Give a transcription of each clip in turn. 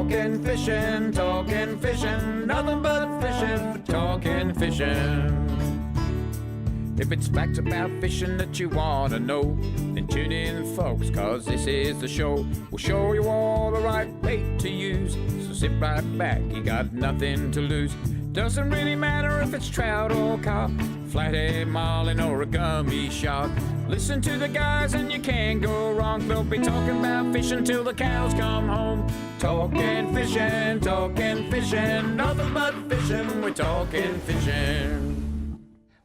Talking fishing, nothing but fishing, talking fishing. If it's facts about fishing that you want to know, then tune in, folks, cause this is the show. We'll show you all the right bait to use, so sit right back, you got nothing to lose. Doesn't really matter if it's trout or carp, flathead, marlin or a gummy shark. Listen to the guys and you can't go wrong. They'll be talking about fishing till the cows come home. Talking fishing, nothing but fishing, we're talking fishing.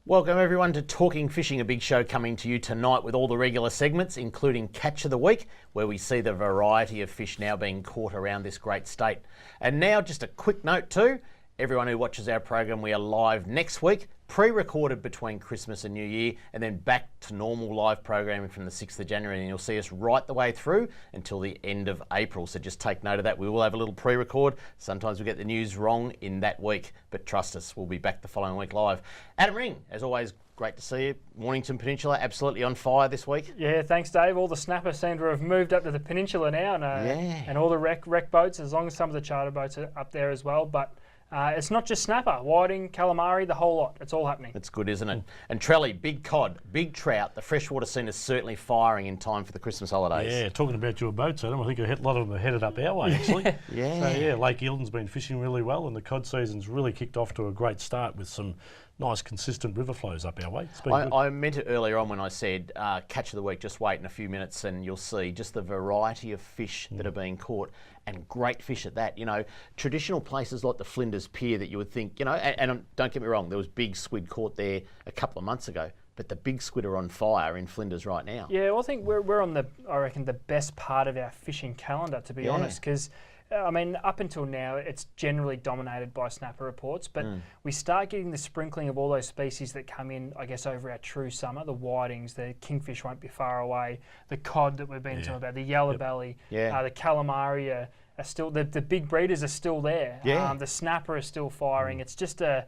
Welcome everyone to Talking Fishing, a big show coming to you tonight with all the regular segments, including Catch of the Week, where we see the variety of fish now being caught around this great state. And now just a quick note too, everyone who watches our program, we are live next week, pre-recorded between Christmas and New Year, and then back to normal live programming from the 6th of January, and you'll see us right the way through until the end of April. So just take note of that. We will have a little pre-record. Sometimes we get the news wrong in that week, but trust us, we'll be back the following week live. Adam Ring, as always, great to see you. Mornington Peninsula, absolutely on fire this week. Yeah, thanks, Dave. All the snappers seem to have moved up to the peninsula now, and all the wreck boats, as long as some of the charter boats are up there as well. But it's not just snapper, whiting, calamari, the whole lot. It's all happening. It's good, isn't it? And Trelly, big cod, big trout. The freshwater scene is certainly firing in time for the Christmas holidays. Yeah, talking about your boats, Adam, I think a lot of them are headed up our way, actually. Yeah. So, yeah, Lake Eildon's been fishing really well, and the cod season's really kicked off to a great start with some nice, consistent river flows up our way. It's been good. I meant it earlier on when I said catch of the week, just wait in a few minutes and you'll see just the variety of fish that are being caught, and great fish at that. You know, traditional places like the Flinders Pier that you would think, you know, and don't get me wrong, there was big squid caught there a couple of months ago, but the big squid are on fire in Flinders right now. Yeah, well, I think we're on I reckon, the best part of our fishing calendar, to be honest, because I mean, up until now, it's generally dominated by snapper reports, but we start getting the sprinkling of all those species that come in, I guess, over our true summer. The whitings, the kingfish won't be far away, the cod that we've been talking about, the yellow belly, the calamari are still, the big breeders are still there. Yeah. The snapper is still firing. It's just a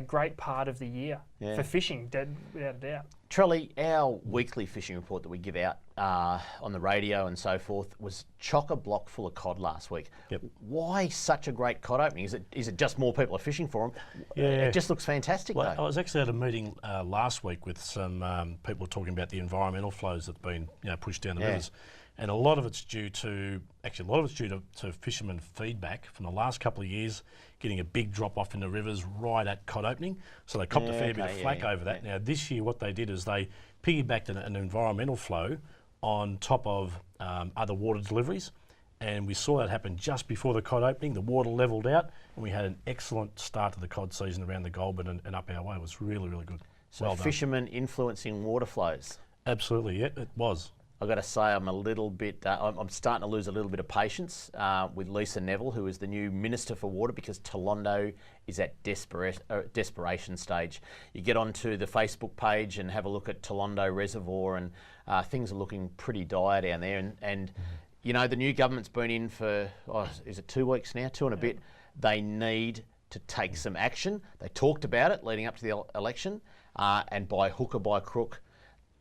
great part of the year for fishing, without a doubt. Trelly, our weekly fishing report that we give out on the radio and so forth was chock-a-block full of cod last week. Yep. Why such a great cod opening? Is it just more people are fishing for them? Yeah. It just looks fantastic, Well, though. I was actually at a meeting last week with some people talking about the environmental flows that have been pushed down the rivers. And a lot of it's due to fishermen feedback from the last couple of years, getting a big drop off in the rivers right at cod opening. So they copped a fair bit of flack over that. Now this year what they did is they piggybacked an environmental flow on top of other water deliveries. And we saw that happen just before the cod opening. The water levelled out and we had an excellent start to the cod season around the Goulburn and up our way. It was really, really good. So well done. fishermen influencing water flows. Absolutely, yeah, it was. I've got to say I'm a little bit, I'm starting to lose a little bit of patience with Lisa Neville, who is the new Minister for Water, because Tolondo is at desperation stage. You get onto the Facebook page and have a look at Tolondo Reservoir, and things are looking pretty dire down there. And you know, the new government's been in for, is it 2 weeks now, 2 and a bit? They need to take some action. They talked about it leading up to the election, and by hook or by crook,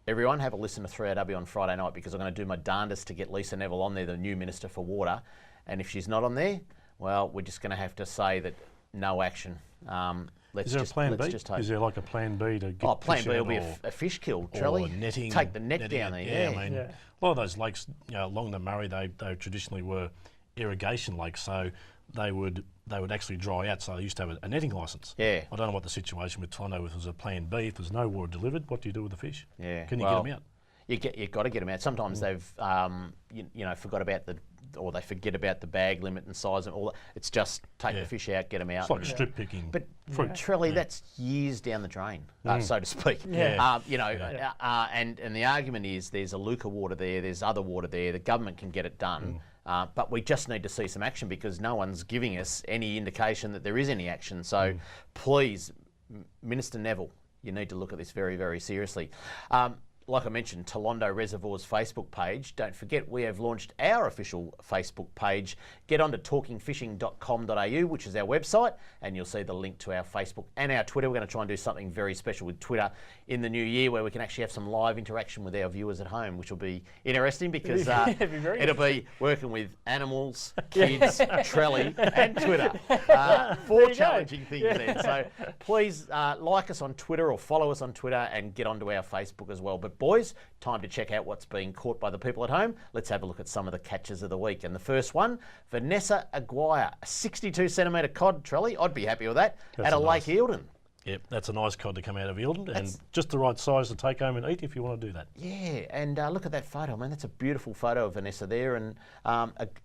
everyone have a listen to 3RW on Friday night, because I'm going to do my darndest to get Lisa Neville on there, the new Minister for Water. And if she's not on there, well, we're just going to have to say that no action. Is there a plan B? Is there like a plan B to get plan B will be a fish kill, Trelly. Or netting. Take the net down there. Yeah, I mean, a lot of those lakes, along the Murray, they traditionally were irrigation lakes, so they would actually dry out, so they used to have a netting licence. Yeah. I don't know what the situation with Toronto was a plan B. If there's no water delivered, what do you do with the fish? Yeah. Can you get them out? You've got to get them out. Sometimes they've forgot about they forget about the bag limit and size and all that. It's just take the fish out, get them out. It's like strip picking. But Trelly, that's years down the drain, so to speak. Yeah. And the argument is there's a Luca water there, there's other water there. The government can get it done. But we just need to see some action, because no one's giving us any indication that there is any action. So please, Minister Neville, you need to look at this very, very seriously. like I mentioned, Tolondo Reservoir's Facebook page. Don't forget, we have launched our official Facebook page. Get on to talkingfishing.com.au, which is our website, and you'll see the link to our Facebook and our Twitter. We're going to try and do something very special with Twitter in the new year, where we can actually have some live interaction with our viewers at home, which will be interesting because it'll be working with animals, kids, Trelly, and Twitter. Four challenging things there. So please like us on Twitter or follow us on Twitter and get onto our Facebook as well. But boys, time to check out what's being caught by the people at home. Let's have a look at some of the catches of the week. And the first one, Vanessa Aguirre, a 62 centimetre cod, Trelly. I'd be happy with that. At a Lake Eildon. Yep, that's a nice cod to come out of Eildon, and just the right size to take home and eat if you want to do that. Yeah, and look at that photo, man. That's a beautiful photo of Vanessa there, and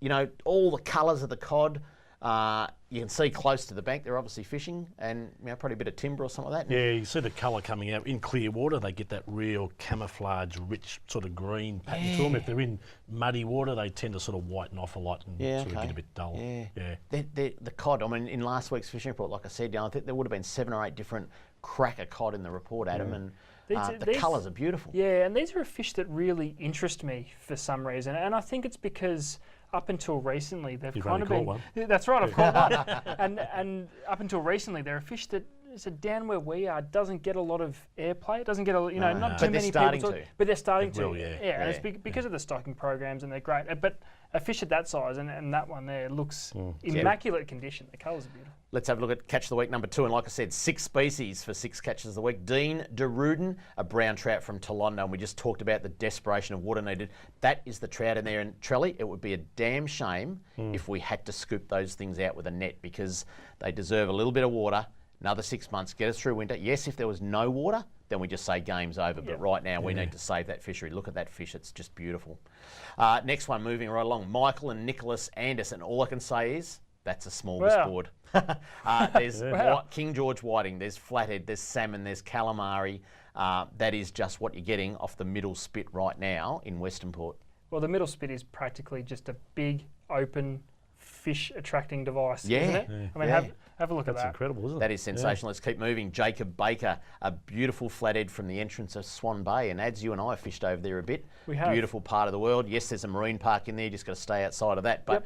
you know, all the colours of the cod. You can see close to the bank. They're obviously fishing, and you know, probably a bit of timber or something like that. Yeah, you see the colour coming out in clear water. They get that real camouflage, rich sort of green pattern to them. If they're in muddy water, they tend to sort of whiten off a lot and sort of get a bit dull. Yeah. The cod. I mean, in last week's fishing report, like I said, you know, I think there would have been 7 or 8 different cracker cod in the report, Adam, and the colours are beautiful. Yeah, and these are a fish that really interest me for some reason, and I think it's because up until recently, they've kind of been. That's right, I've caught one. And up until recently, they're a fish that down where we are doesn't get a lot of airplay. It doesn't get not too many people. But they're starting to. And it's because of the stocking programs, and they're great. But a fish at that size and that one there looks immaculate condition. The colours are beautiful. Let's have a look at Catch of the Week number 2. And like I said, 6 species for 6 catches of the week. Dean DeRuden, a brown trout from Tolondo. And we just talked about the desperation of water needed. That is the trout in there. And Trelly, it would be a damn shame if we had to scoop those things out with a net, because they deserve a little bit of water. Another 6 months, get us through winter. Yes, if there was no water, then we just say game's over. But right now, we need to save that fishery. Look at that fish. It's just beautiful. Next one, moving right along. Michael and Nicholas Anderson. All I can say is, that's a smorgasbord. There's King George whiting, there's flathead, there's salmon, there's calamari. That is just what you're getting off the middle spit right now in Western Port. Well, the middle spit is practically just a big, open, fish-attracting device, isn't it? I mean, have a look at that. That's incredible, isn't it? That is sensational. Let's keep moving. Jacob Baker, a beautiful flathead from the entrance of Swan Bay. And Ads, you and I have fished over there a bit. We have. Beautiful part of the world. Yes, there's a marine park in there. You just got to stay outside of that. But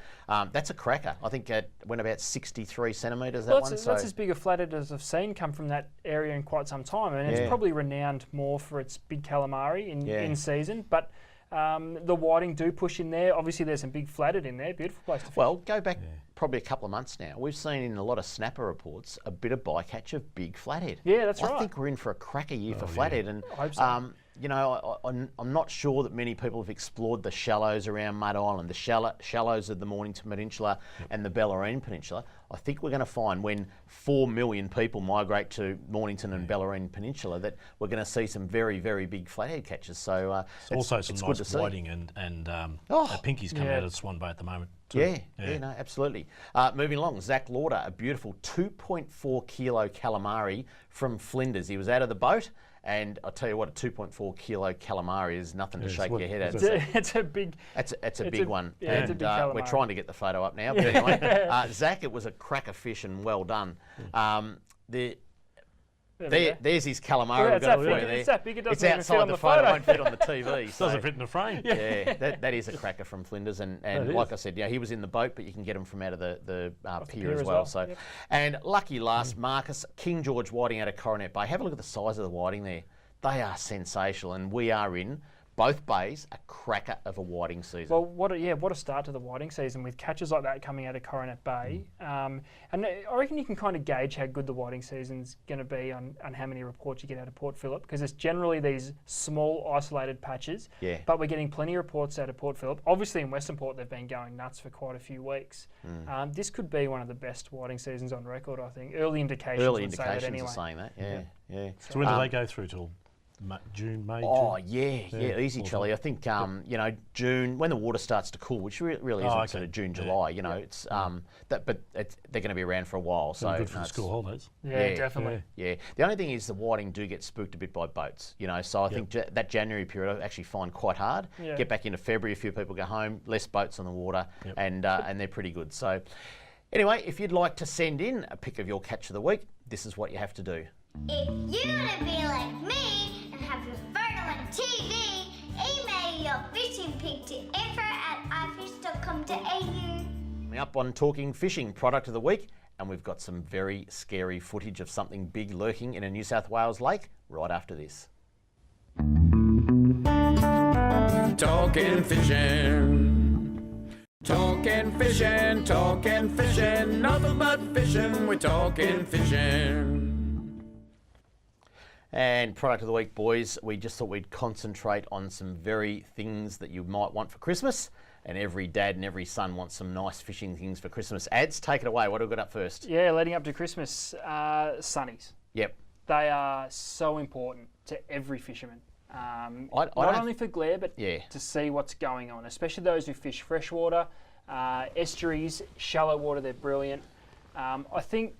that's a cracker. I think it went about 63 centimetres, that's as big a flathead as I've seen come from that area in quite some time. And it's probably renowned more for its big calamari in season. But the whiting do push in there. Obviously, there's some big flathead in there. Beautiful place to fish. Well, go back probably a couple of months now. We've seen in a lot of snapper reports a bit of bycatch of big flathead. Yeah, that's right. I think we're in for a cracker year for flathead. And I hope so. you know, I'm not sure that many people have explored the shallows around Mud Island, the shallows of the Mornington Peninsula and the Bellarine Peninsula. I think we're going to find when 4 million people migrate to Mornington and Bellarine Peninsula that we're going to see some very, very big flathead catches. So also some nice whiting and pinkies coming out of Swan Bay at the moment too. Yeah, no, absolutely. Moving along, Zach Lauder, a beautiful 2.4 kilo calamari from Flinders. He was out of the boat. And I'll tell you what, a 2.4 kilo calamari is nothing to shake your head at. It's a big. It's a big one. Yeah, and it's a big calamari. We're trying to get the photo up now. But anyway, Zach, it was a cracker fish and well done. There's his calamari. It's that big. It doesn't it's outside the photo. It won't fit on the TV. It doesn't fit in the frame. Yeah, that is a cracker from Flinders, and like I said, he was in the boat, but you can get him from out of the pier as well. So, and lucky last, Marcus, King George whiting out of Coronet Bay. Have a look at the size of the whiting there. They are sensational, and we are in both bays a cracker of a whiting season. Well, what a start to the whiting season with catches like that coming out of Coronet Bay. And I reckon you can kind of gauge how good the whiting season's going to be on how many reports you get out of Port Phillip, because it's generally these small isolated patches. Yeah. But we're getting plenty of reports out of Port Phillip. Obviously in Western Port they've been going nuts for quite a few weeks. This could be one of the best whiting seasons on record, I think. Early indications are saying that. Yeah. So when do they go through till? June, May, June? Oh, yeah, easy, Charlie. I think, June, when the water starts to cool, which really isn't sort of June, July, it's, they're going to be around for a while. So good for the school holidays. Yeah, definitely. Yeah. The only thing is the whiting do get spooked a bit by boats, so I think that January period I actually find quite hard. Yeah. Get back into February, a few people go home, less boats on the water, and they're pretty good. So anyway, if you'd like to send in a pic of your catch of the week, this is what you have to do. If you want to be like me and have your photo on TV. Email your fishing pic to info@ifish.com.au. Coming up on Talking Fishing, product of the week, and we've got some very scary footage of something big lurking in a New South Wales lake right after this. Talking fishing. Talking fishing, talking fishing. Nothing but fishing, we're talking fishing. And product of the week, boys, we just thought we'd concentrate on some very things that you might want for Christmas. And every dad and every son wants some nice fishing things for Christmas. Ads, take it away. What have we got up first? Yeah, leading up to Christmas, sunnies. Yep. They are so important to every fisherman. Not don't- only for glare, but Yeah. to see what's going on, especially those who fish freshwater, estuaries, shallow water, they're brilliant. I think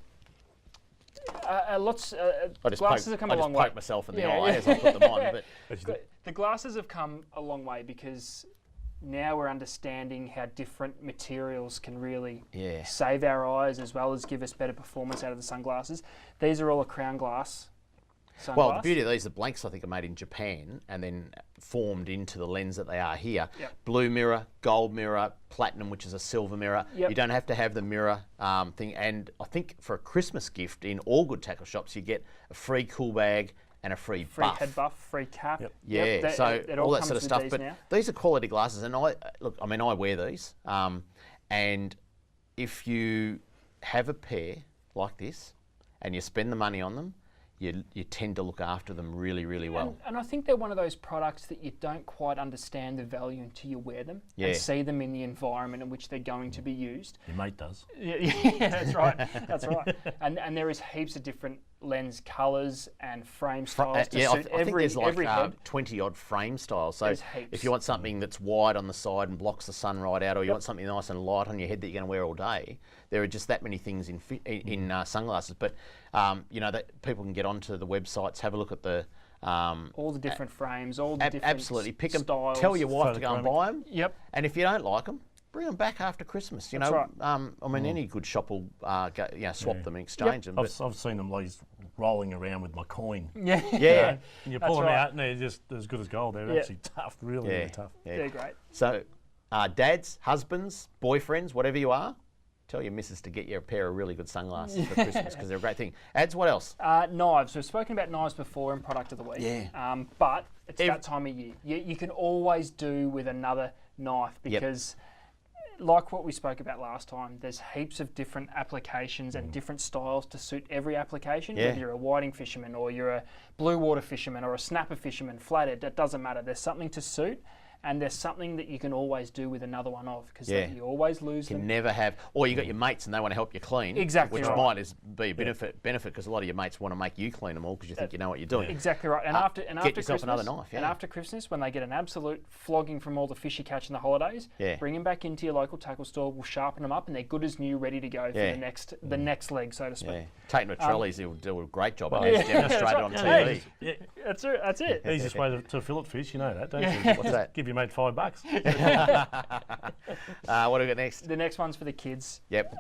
glasses have come a long way. I just poked myself in the Yeah, eye yeah. as I put them on. But The glasses have come a long way because now we're understanding how different materials can really Yeah. save our eyes as well as give us better performance out of the sunglasses. These are all a crown glass sunglass. well, the beauty of these, the blanks I think are made in Japan and then formed into the lens that they are here. Yep. Blue mirror, gold mirror, platinum, which is a silver mirror. Yep. You don't have to have the mirror thing. And I think for a Christmas gift in all good tackle shops, you get a free cool bag and a free buff. head buff, free cap. Yep. Yeah, Yep, so it all that comes sort of with stuff. these But now. these are quality glasses, and I wear these. And if you have a pair like this, and you spend the money on them, you tend to look after them really, really well. And I think they're one of those products that you don't quite understand the value until you wear them Yeah. and see them in the environment in which they're going to be used. Your mate does. Yeah, that's right. That's right. And there is heaps of different lens colours and frame styles to Yeah, suit I think there's like every head. 20 odd frame styles. So There's heaps. if you want something that's wide on the side and blocks the sun right out, or you want something nice and light on your head that you're going to wear all day, there are just that many things in sunglasses. But that people can get onto the websites, have a look at the all the different frames, all the different absolutely pick them. styles. Tell your wife to go and buy them. Yep. And if you don't like them, bring them back after Christmas. That's right. Any good shop will swap them and exchange them. But I've seen them like rolling around with my coin. Yeah. yeah, And you pull them right. out and they're just as good as gold. They're Yeah. actually tough, really, really tough. yeah. They're great. So, dads, husbands, boyfriends, whatever you are, tell your missus to get you a pair of really good sunglasses for Christmas because they're a great thing. Ads, what else? Knives. We've spoken about knives before in product of the week. Yeah. But it's that time of year. You can always do with another knife because, like what we spoke about last time, there's heaps of different applications and different styles to suit every application. Yeah. Whether you're a whiting fisherman or you're a blue water fisherman or a snapper fisherman, flathead, it doesn't matter. There's something to suit. And there's something that you can always do with another one of because you always lose You them. can never have, or you got your mates and they want to help you clean. Exactly Which right. might be a benefit because a lot of your mates want to make you clean them all because you think you know what you're doing. Exactly right. And after get after yourself Christmas, another knife, and yeah. after Christmas, when they get an absolute flogging from all the fish you catch in the holidays, Yeah. bring them back into your local tackle store. We'll sharpen them up, and they're good as new, ready to go for Yeah. the next leg, so to speak. Yeah. Taking the trolleys, he'll do a great job as yeah, demonstrated on that's TV. right. Yeah. That's it. That's it. Easiest way to fillet fish, you know that, don't you? What's that? Give your mate $5. What do we got next? The next one's for the kids. Yep.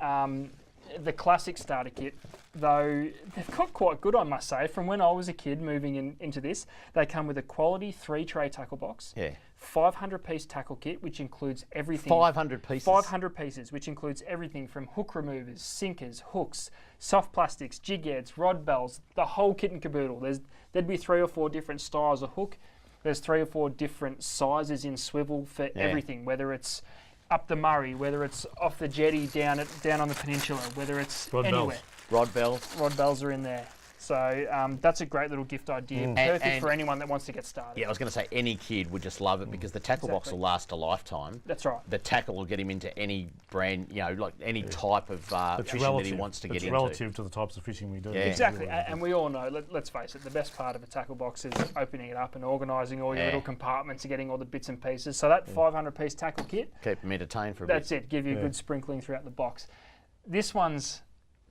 The classic starter kit, though they've got quite good, I must say. From when I was a kid moving into this, they come with a quality 3-tray tackle box. Yeah. 500-piece tackle kit, which includes everything. 500 pieces. 500 pieces, which includes everything from hook removers, sinkers, hooks, soft plastics, jig heads, rod bells, the whole kit and caboodle. There'd be 3 or 4 different styles of hook. There's 3 or 4 different sizes in swivel for everything, whether it's up the Murray, whether it's off the jetty down on the peninsula, whether it's Rod anywhere. bells. Rod bells. Rod bells are in there. So that's a great little gift idea. Perfect And- for anyone that wants to get started. Yeah, I was going to say any kid would just love it because the tackle box will last a lifetime. That's right. The tackle will get him into any brand, like any type of It's fishing that he wants to get it's into. relative to the types of fishing we do. Yeah. Exactly, and we all know, let's face it, the best part of a tackle box is opening it up and organising all your little compartments and getting all the bits and pieces. So that 500-piece tackle kit, Keep them entertained for a that's bit. it, give you a good sprinkling throughout the box. This one's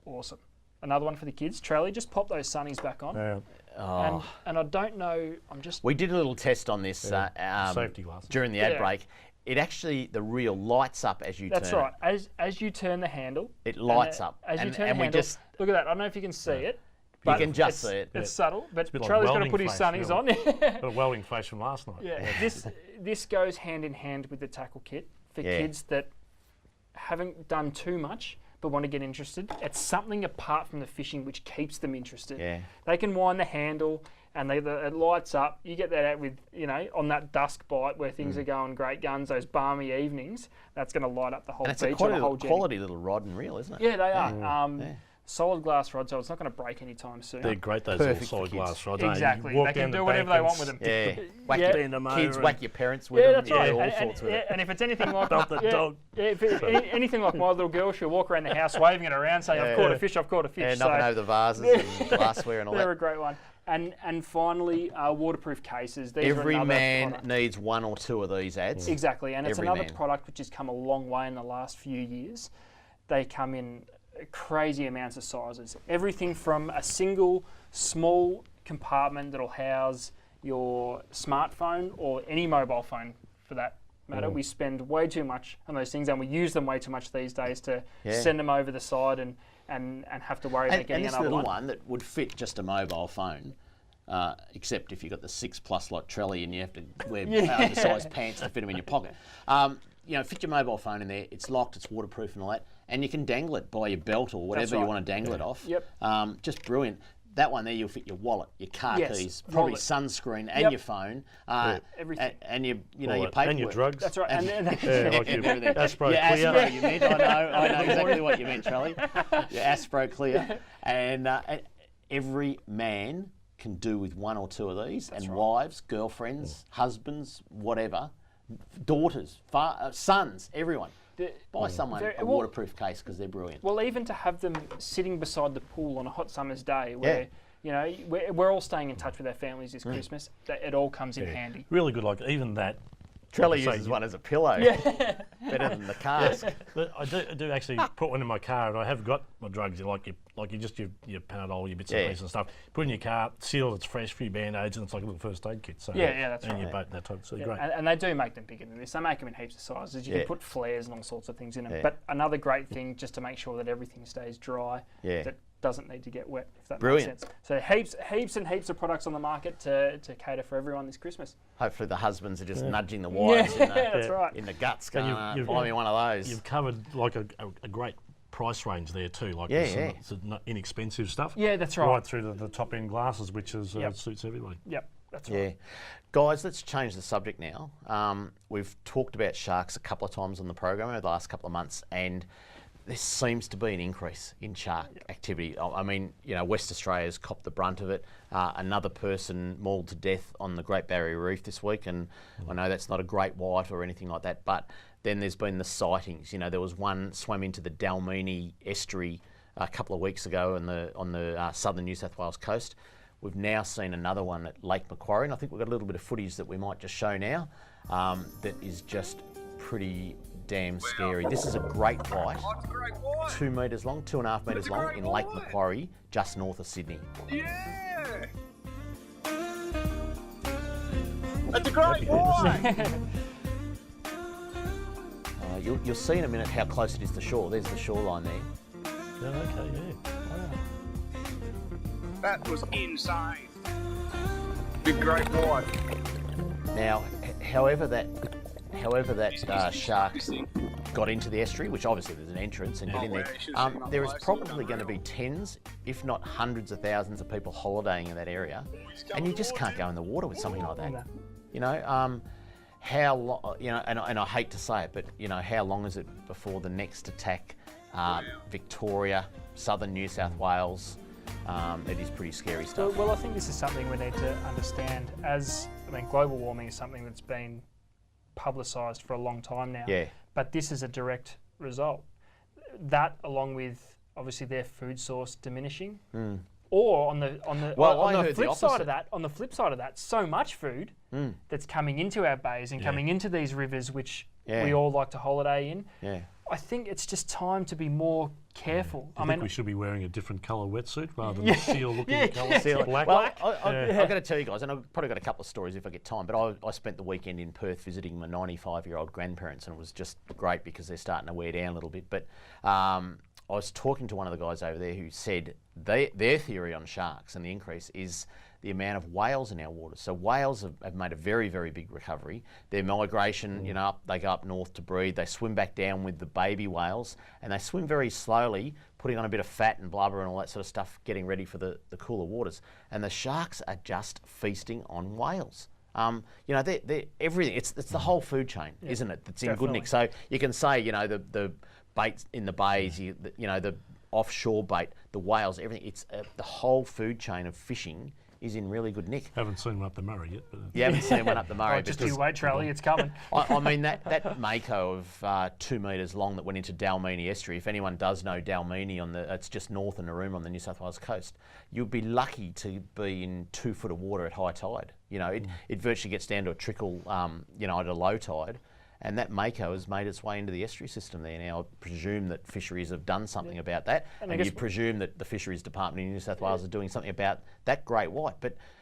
awesome. Another one for the kids. Trelly, just pop those sunnies back on. Yeah. And I don't know, We did a little test on this Safety glasses. during the ad Yeah. break. It actually, the reel lights up as you That's turn right. it. As you turn the handle, It lights up. As you And- turn and the we handle, just- look at that. I don't know if you can see it, You can just see it. It's subtle, but a bit like Charlie's got to welding put his face, sunnies really. on. Got a welding face from last night. Yeah, this goes hand in hand with the tackle kit for Yeah. kids that haven't done too much but want to get interested. It's something apart from the fishing which keeps them interested. Yeah. They can wind the handle and it lights up. You get that out with, on that dusk bite where things are going great guns, those balmy evenings, that's going to light up the whole And it's beach a or the whole quality, jetty. little rod and reel, isn't it? Yeah, they are. Solid glass rod, so it's not going to break anytime soon. They're great, those Perfect little solid for glass rods. You Exactly. walk They can down the do whatever bank they want and with them. Yeah. Whack Yeah. your them kids, over whack your parents with Yeah, them. that's right. All And, sorts with it. and if it's anything like Stop that dog. if anything like my little girl, she'll walk around the house waving it around, saying, "I've caught a fish, I've caught a fish." Yeah, knocking over the vases and glassware and all They're that. a great one. And finally, waterproof cases. These are Every another man product. needs one or two of these ads. Exactly, and it's Every another man. product which has come a long way in the last few years. They come in crazy amounts of sizes. Everything from a single small compartment that'll house your smartphone or any mobile phone for that matter. We spend way too much on those things, and we use them way too much these days to send them over the side and have to worry about And getting this another little one. one that would fit just a mobile phone, except if you've got the 6+ lot trolley and you have to wear oversized pants to fit them in your pocket. Fit your mobile phone in there. It's locked, it's waterproof and all that. And you can dangle it by your belt or whatever you right. want to dangle it off. Yep. Just brilliant. That one there, you'll fit your wallet, your car keys, probably wallet. sunscreen and Yep. your phone, Everything. and your your Wallet. paperwork. And your drugs. That's right. And Yeah, like your Everything. Aspro Yeah, Clear. Aspro, you meant. I know exactly what you meant, Charlie. Your Aspro Clear. And every man can do with one or two of these, and wives, girlfriends, husbands, whatever, daughters, sons, everyone. Buy someone a waterproof case because they're brilliant. Well, even to have them sitting beside the pool on a hot summer's day where, we're all staying in touch with our families this Christmas, that it all comes in handy. Really good, like even that. Trelly say uses you- one as a pillow. Better than the cask. But I do actually put one in my car, and I have got my drugs, your Panadol, your bits and pieces and stuff. Put it in your car, sealed, it's fresh, few band-aids, and it's like a little first aid kit. So That's and right. your boat and that type, so great. And they do make them bigger than this. They make them in heaps of sizes. You can put flares and all sorts of things in them. Yeah. But another great thing, just to make sure that everything stays dry, that doesn't need to get wet, if that Brilliant. makes sense. So heaps and heaps of products on the market to cater for everyone this Christmas. Hopefully the husbands are just nudging the wives That's right. in the guts, And going, buy me one of those. You've covered like a great price range there too, like some not inexpensive stuff. Yeah, that's right. Right through to the top end glasses, which is suits everybody. Yep, that's right. Yeah. Guys, let's change the subject now. We've talked about sharks a couple of times on the program over the last couple of months, and there seems to be an increase in shark activity. I mean, West Australia's copped the brunt of it. Another person mauled to death on the Great Barrier Reef this week, and I know that's not a great white or anything like that, but then there's been the sightings. There was one swam into the Dalmini estuary a couple of weeks ago on the southern New South Wales coast. We've now seen another one at Lake Macquarie, and I think we've got a little bit of footage that we might just show now that is just pretty damn scary. This is a great white, 2 metres long, 2.5 metres long in Lake Macquarie, just north of Sydney. Yeah! That's a great one! You'll see in a minute how close it is to shore. There's the shoreline there. Yeah, okay, yeah. That was insane. Big great white. Now, however that shark got into the estuary, which obviously there's an entrance and get in there, there is probably going to be tens, if not hundreds of thousands of people holidaying in that area, and you just can't go in the water with something like that. How long? And I hate to say it, but how long is it before the next attack? Victoria, southern New South Wales. It is pretty scary stuff. Well, I think this is something we need to understand. Global warming is something that's been publicised for a long time now. Yeah. But this is a direct result. That, along with obviously their food source diminishing, or on the flip side of that, so much food that's coming into our bays and coming into these rivers, which we all like to holiday in. Yeah. I think it's just time to be more careful. I think we should be wearing a different colour wetsuit rather than the seal-looking colour. Black. Well, I've got to tell you guys, and I've probably got a couple of stories if I get time, but I spent the weekend in Perth visiting my 95-year-old grandparents, and it was just great because they're starting to wear down a little bit. But I was talking to one of the guys over there who said their theory on sharks and the increase is the amount of whales in our waters. So whales have made a very, very big recovery. Their migration, they go up north to breed. They swim back down with the baby whales, and they swim very slowly, putting on a bit of fat and blubber and all that sort of stuff, getting ready for the cooler waters. And the sharks are just feasting on whales. They're everything. It's the whole food chain, isn't it? That's in good nick. So you can say, the bait in the bays, the offshore bait, the whales, everything. It's the whole food chain of fishing is in really good nick. Haven't seen one up the Murray yet. But You haven't seen one up the Murray. Just you wait, Charlie, it's coming. I mean, that mako of 2 metres long that went into Dalmeany Estuary, if anyone does know Dalmeany, it's just north of Narooma on the New South Wales coast, you'd be lucky to be in 2 foot of water at high tide. It virtually gets down to a trickle, at a low tide. And that mako has made its way into the estuary system there. Now, I presume that fisheries have done something about that. And you presume that the Fisheries Department in New South Wales is doing something about that great white.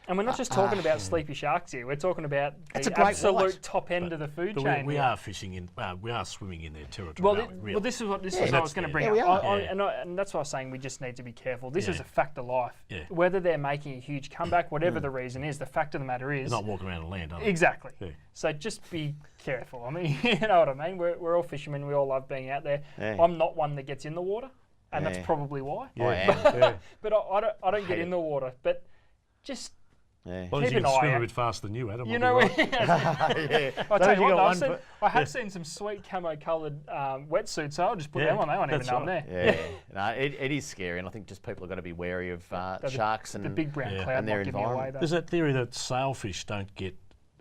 And we're not just talking about sleepy sharks here. We're talking about the absolute top end of the food chain. We are fishing in, we are swimming in their territory. Well, this is what I was going to bring up. And that's why I was saying we just need to be careful. This is a fact of life. Yeah. Whether they're making a huge comeback, whatever the reason is, the fact of the matter is... They're not walking around the land, are they? Exactly. Yeah. So just be careful. I mean, you know what I mean? We're all fishermen. We all love being out there. Yeah. I'm not one that gets in the water, and that's probably why. I am. But I don't get in the water. But just... Yeah. As long as Keep you an can swim eye a out. bit faster than you, Adam. You know, right. I tell you what, I have seen some sweet camo-coloured wetsuits, so I'll just put them on. They won't even know I'm there. Yeah, no, it is scary, and I think just people have got to be wary of sharks and the big brown cloud and their might give me away, environment. though. There's that theory that sailfish don't get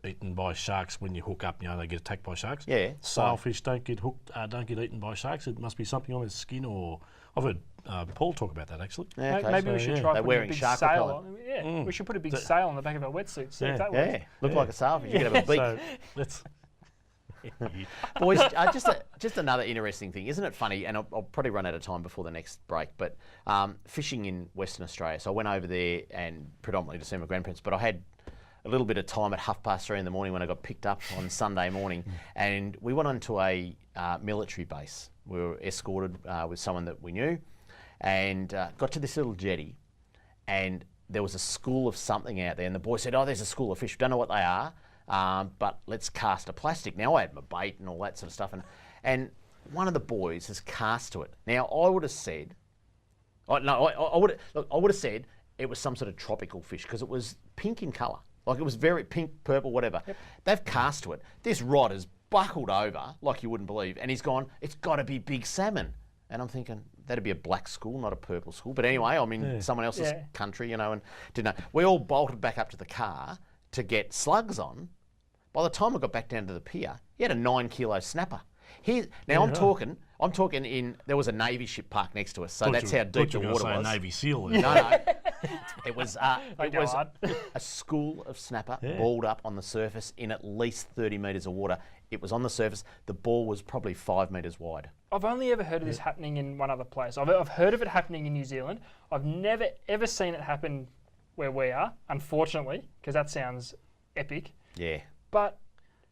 eaten by sharks when you hook up. They get attacked by sharks. Yeah, Sailfish don't get eaten by sharks. It must be something on its skin, or I've heard Paul talk about that actually. Yeah, okay. Maybe we should try They're putting a wearing big shark sail repellent. on. Yeah, we should put a big sail on the back of our wetsuit. See if that works. Yeah, look like a sailfish. You could have a beak. So let's. Boys, just another interesting thing. Isn't it funny, and I'll probably run out of time before the next break, but fishing in Western Australia. So I went over there and predominantly to see my grandparents, but I had a little bit of time at 3:30 in the morning when I got picked up on Sunday morning, and we went onto a military base. We were escorted with someone that we knew, and got to this little jetty, and there was a school of something out there, and the boy said, "Oh, there's a school of fish. We don't know what they are, but let's cast a plastic." Now I had my bait and all that sort of stuff, and one of the boys has cast to it. Now I would have said, I would have said it was some sort of tropical fish because it was pink in colour. Like it was very pink, purple, whatever. Yep. They've cast to it. This rod has buckled over like you wouldn't believe, and he's gone, "It's got to be big salmon." And I'm thinking, that'd be a black school, not a purple school. But anyway, I'm in someone else's country, and didn't know. We all bolted back up to the car to get slugs on. By the time I got back down to the pier, he had a 9-kilo snapper. I'm talking there was a Navy ship parked next to us, so that's how deep the water was. Navy SEAL. No. It was a school of snapper balled up on the surface in at least 30 metres of water. It was on the surface. The ball was probably 5 metres wide. I've only ever heard of this happening in one other place. I've heard of it happening in New Zealand. I've never ever seen it happen where we are, unfortunately, because that sounds epic. Yeah. But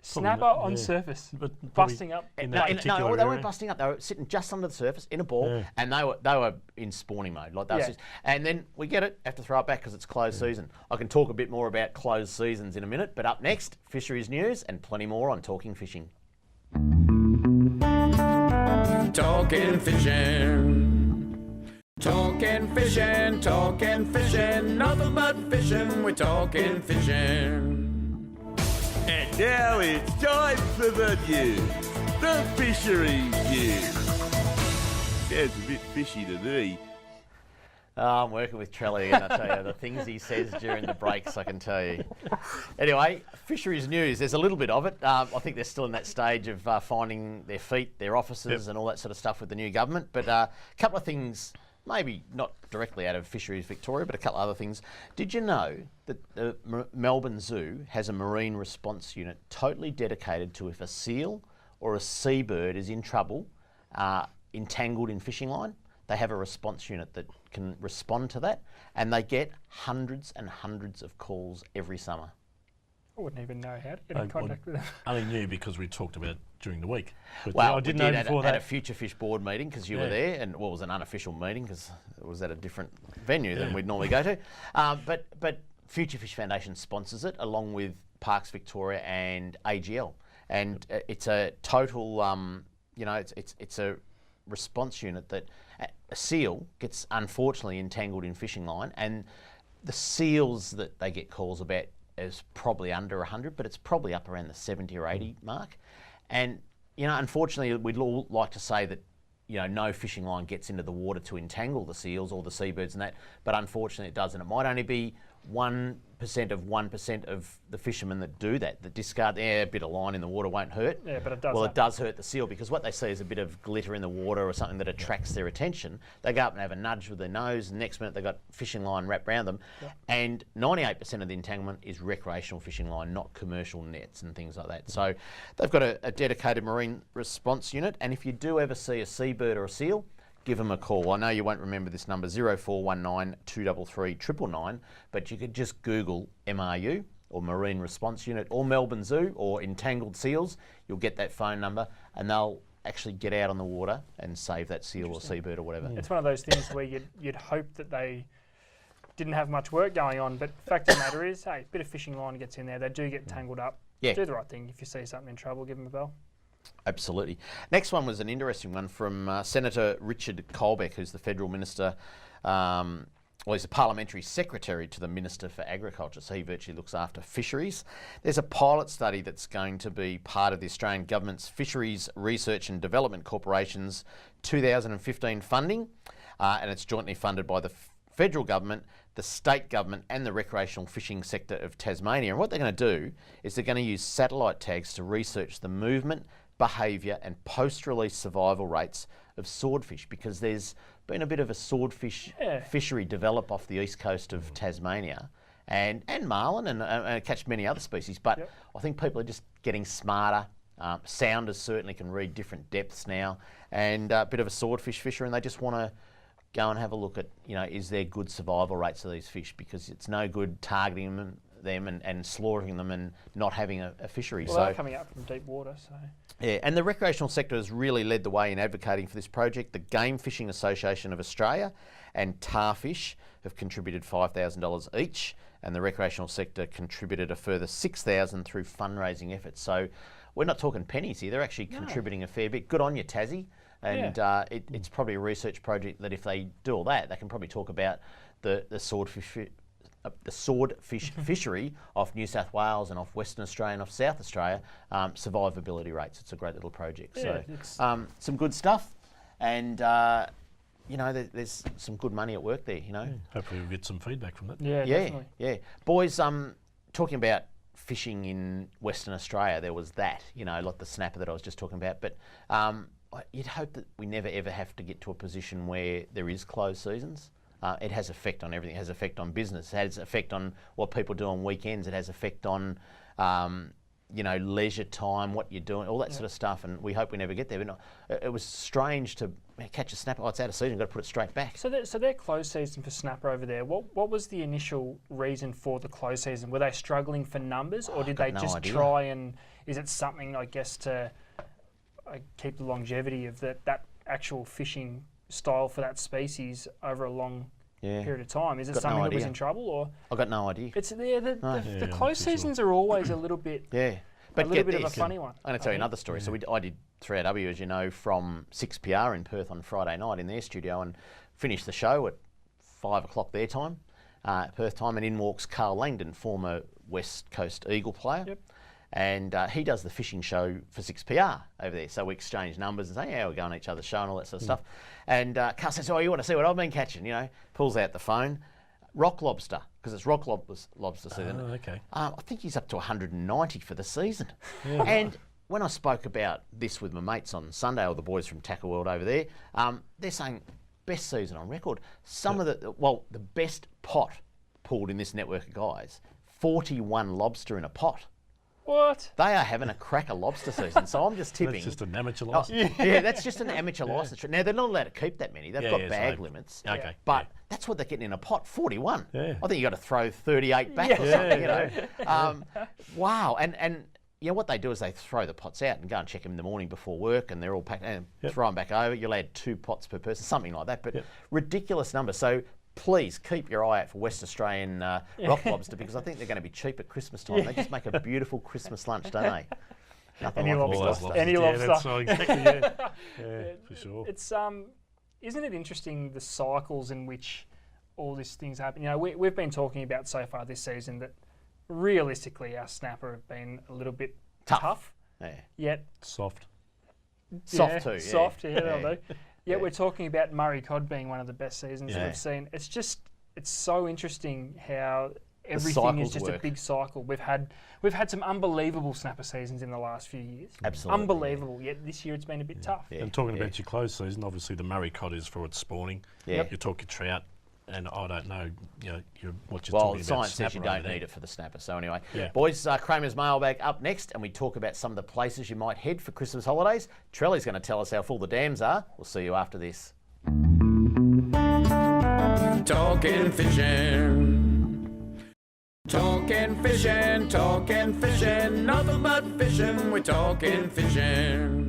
snapper on surface, But busting up. in that particular No, they area. weren't busting up. They were sitting just under the surface in a ball, and they were in spawning mode. Like they were and then we get it, have to throw it back because it's closed season. I can talk a bit more about closed seasons in a minute, but up next, fisheries news and plenty more on Talking Fishing. Talking fishing. Talking fishing, nothing but fishing, we're talking fishing. And now it's time for the news. The fisheries news. Sounds a bit fishy to me. I'm working with Trelly, and I tell you, the things he says during the breaks, I can tell you. Anyway, fisheries news, there's a little bit of it. I think they're still in that stage of finding their feet, their offices, and all that sort of stuff with the new government. But a couple of things, maybe not directly out of Fisheries Victoria, but a couple of other things. Did you know that the Melbourne Zoo has a marine response unit totally dedicated to if a seal or a seabird is in trouble, entangled in fishing line? They have a response unit that can respond to that, and they get hundreds and hundreds of calls every summer. I wouldn't even know how to get in contact with them. I only knew because we talked about it during the week. But Well, I didn't know before at that. a Future Fish board meeting because you were there, and well, it was an unofficial meeting because it was at a different venue than we'd normally go to. But Future Fish Foundation sponsors it along with Parks Victoria and AGL, and it's a total, it's a response unit that a seal gets unfortunately entangled in fishing line, and the seals that they get calls about is probably under 100, but it's probably up around the 70 or 80 mark. And, unfortunately, we'd all like to say that, no fishing line gets into the water to entangle the seals or the seabirds and that, but unfortunately it doesn't. It might only be 1% of 1% of the fishermen that do that discard, a bit of line in the water won't hurt. Yeah, but it does. Well, it does hurt the seal because what they see is a bit of glitter in the water or something that attracts their attention. They go up and have a nudge with their nose, and next minute they've got fishing line wrapped around them. Yep. And 98% of the entanglement is recreational fishing line, not commercial nets and things like that. So they've got a dedicated marine response unit, and if you do ever see a seabird or a seal, give them a call. I know you won't remember this number, 0419 233 999, but you could just Google MRU or Marine Response Unit or Melbourne Zoo or entangled seals. You'll get that phone number and they'll actually get out on the water and save that seal or seabird or whatever. It's one of those things where you'd hope that they didn't have much work going on, but fact of the matter is, hey, a bit of fishing line gets in there, they do get tangled up. Yeah. Do the right thing. If you see something in trouble, give them a bell. Absolutely. Next one was an interesting one from Senator Richard Colbeck, who's the federal minister. He's a parliamentary secretary to the Minister for Agriculture, so he virtually looks after fisheries. There's a pilot study that's going to be part of the Australian Government's Fisheries Research and Development Corporation's 2015 funding, and it's jointly funded by the federal government, the state government and the recreational fishing sector of Tasmania. And what they're going to do is they're going to use satellite tags to research the movement, behaviour and post-release survival rates of swordfish, because there's been a bit of a swordfish fishery develop off the east coast of Tasmania and marlin and catch many other species. But I think people are just getting smarter. Sounders certainly can read different depths now, and a bit of a swordfish fisher, and they just want to go and have a look at, is there good survival rates of these fish, because it's no good targeting them and slaughtering them and not having a fishery. Well, they're coming up from deep water, so... Yeah, and the recreational sector has really led the way in advocating for this project. The Game Fishing Association of Australia and Tarfish have contributed $5,000 each, and the recreational sector contributed a further $6,000 through fundraising efforts. So we're not talking pennies here, they're actually contributing a fair bit. Good on you, Tassie. And it's probably a research project that if they do all that, they can probably talk about the swordfish fishery off New South Wales and off Western Australia and off South Australia, survivability rates. It's a great little project. Yeah, so some good stuff, and there's some good money at work there. Hopefully we'll get some feedback from that. Yeah, definitely. Yeah. Boys, talking about fishing in Western Australia, there was that, like the snapper that I was just talking about, but you'd hope that we never ever have to get to a position where there is closed seasons. It has effect on everything. It has effect on business. It has effect on what people do on weekends. It has effect on, leisure time, what you're doing, all that sort of stuff. And we hope we never get there. But it was strange to catch a snapper. Oh, it's out of season. Got to put it straight back. So they're closed season for snapper over there. What was the initial reason for the closed season? Were they struggling for numbers, or did they just try and? Is it something, I guess, to keep the longevity of that actual fishing style for that species over a long period of time? Is it something that was in trouble, or? I've got no idea. It's the closed seasons are always a little bit but a little bit of a funny one. I'm going to tell you another story. So I did 3AW, as you know, from 6PR in Perth on Friday night in their studio, and finished the show at 5 o'clock their time, Perth time, and in walks Carl Langdon, former West Coast Eagle player. Yep. And he does the fishing show for 6PR over there. So we exchange numbers and say, we're going on each other's show and all that sort of stuff. And Carl says, you want to see what I've been catching? Pulls out the phone. Rock lobster, because it's rock lobster season. Oh, okay. I think he's up to 190 for the season. Yeah. And when I spoke about this with my mates on Sunday, or the boys from Tackle World over there, they're saying best season on record. The best pot pulled in this network of guys, 41 lobster in a pot. What? They are having a cracker lobster season, so I'm just tipping. That's just an amateur Oh, license. yeah, that's just an amateur license. Now, they're not allowed to keep that many. They've Yeah, got yeah, bag so- limits. Okay. But that's what they're getting in a pot, 41. Yeah. I think you got to throw 38 back or something, you know. Wow. And you know, what they do is they throw the pots out and go and check them in the morning before work, and they're all packed, and throw them back over. You'll add 2 pots per person, something like that. But ridiculous number. So please keep your eye out for West Australian rock lobster, because I think they're going to be cheap at Christmas time. They just make a beautiful Christmas lunch, don't they? Nothing Any like a big lobster. lobster. Any Yeah, lobster. that's so exactly, yeah, for sure. It's isn't it interesting the cycles in which all these things happen? You know, we've been talking about so far this season that realistically our snapper have been a little bit tough. Yeah. Yet Soft. Soft too, yeah. Soft, yeah, they'll Yeah. do. Yet we're talking about Murray cod being one of the best seasons Yeah. we've seen. It's so interesting how everything is cycles just a work. big cycle. We've had some unbelievable snapper seasons in the last few years. Absolutely, Unbelievable. Yet this year it's been a bit tough. Yeah. And talking about your close season, obviously the Murray cod is for its spawning. Yeah. You talk your trout, and I don't know, what you're Well, talking about. science says you snapper don't over there. need it for the snapper. So anyway, Yeah. boys, Kramer's mailbag up next, and we talk about some of the places you might head for Christmas holidays. Trelly's going to tell us how full the dams are. We'll see you after this. Talking fishing. Talking fishing, nothing but fishing, we're talking fishing.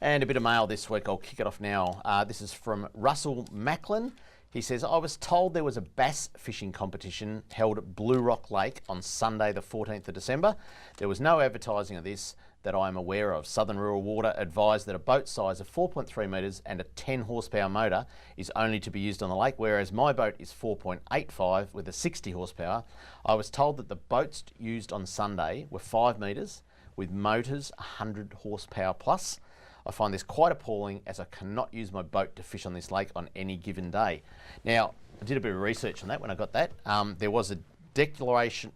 And a bit of mail this week. I'll kick it off now. This is from Russell Macklin. He says, I was told there was a bass fishing competition held at Blue Rock Lake on Sunday the 14th of December. There was no advertising of this that I am aware of. Southern Rural Water advised that a boat size of 4.3 metres and a 10 horsepower motor is only to be used on the lake, whereas my boat is 4.85 with a 60 horsepower. I was told that the boats used on Sunday were 5 metres with motors 100 horsepower plus. I find this quite appalling, as I cannot use my boat to fish on this lake on any given day. Now, I did a bit of research on that when I got that. There was a declaration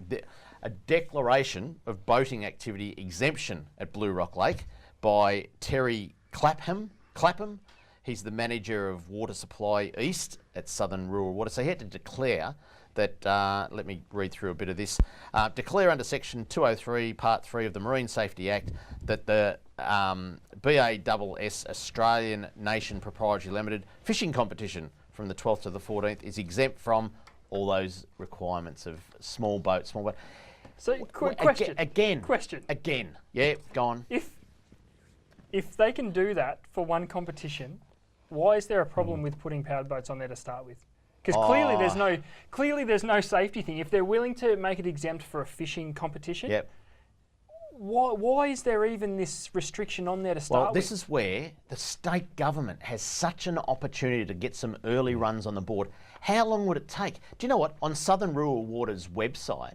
of boating activity exemption at Blue Rock Lake by Terry Clapham. He's the manager of Water Supply East at Southern Rural Water. So he had to declare that, let me read through a bit of this, declare under Section 203, Part 3 of the Marine Safety Act that the BASS Australian Nation Proprietary Limited fishing competition from the 12th to the 14th is exempt from all those requirements of small boat. So, question. Again. Yeah, go on. If they can do that for one competition, why is there a problem with putting powered boats on there to start with? Because clearly there's no safety thing. If they're willing to make it exempt for a fishing competition, Yep. why is there even this restriction on there to start Well, this with? is where the state government has such an opportunity to get some early runs on the board. How long would it take? Do you know what? On Southern Rural Water's website,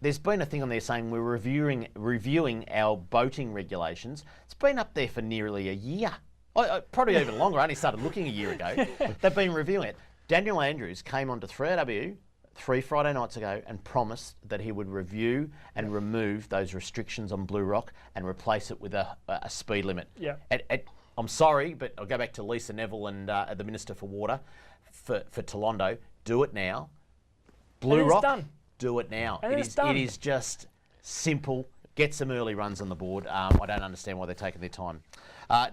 there's been a thing on there saying we're reviewing our boating regulations. It's been up there for nearly a year. Probably even longer. I only started looking a year ago. They've been reviewing it. Daniel Andrews came onto 3RW 3 Friday nights ago and promised that he would review and remove those restrictions on Blue Rock and replace it with a speed limit. Yeah. I'm sorry, but I'll go back to Lisa Neville and the Minister for Water for Tolondo. Do it now. Blue it's Rock, done. do it now. And it's done. It is just simple. Get some early runs on the board. I don't understand why they're taking their time.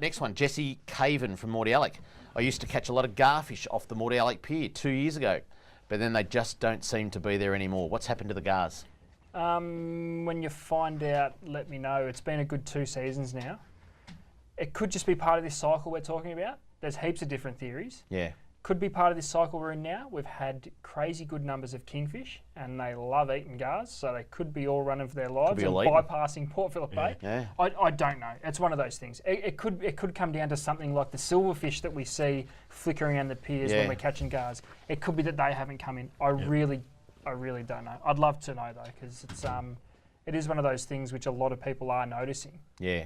Next one, Jesse Caven from Mordialloc. I used to catch a lot of garfish off the Mordialloc Pier 2 years ago, but then they just don't seem to be there anymore. What's happened to the gars? When you find out, let me know. It's been a good 2 seasons now. It could just be part of this cycle we're talking about. There's heaps of different theories. Yeah. Could be part of this cycle we're in now. We've had crazy good numbers of kingfish, and they love eating gars, so they could be all running for their lives be and all eaten. bypassing Port Phillip Bay. Yeah. I don't know. It's one of those things. It could come down to something like the silverfish that we see flickering around the piers when Yeah. we're catching gars. It could be that they haven't come in. I really don't know. I'd love to know though, because it is one of those things which a lot of people are noticing. Yeah.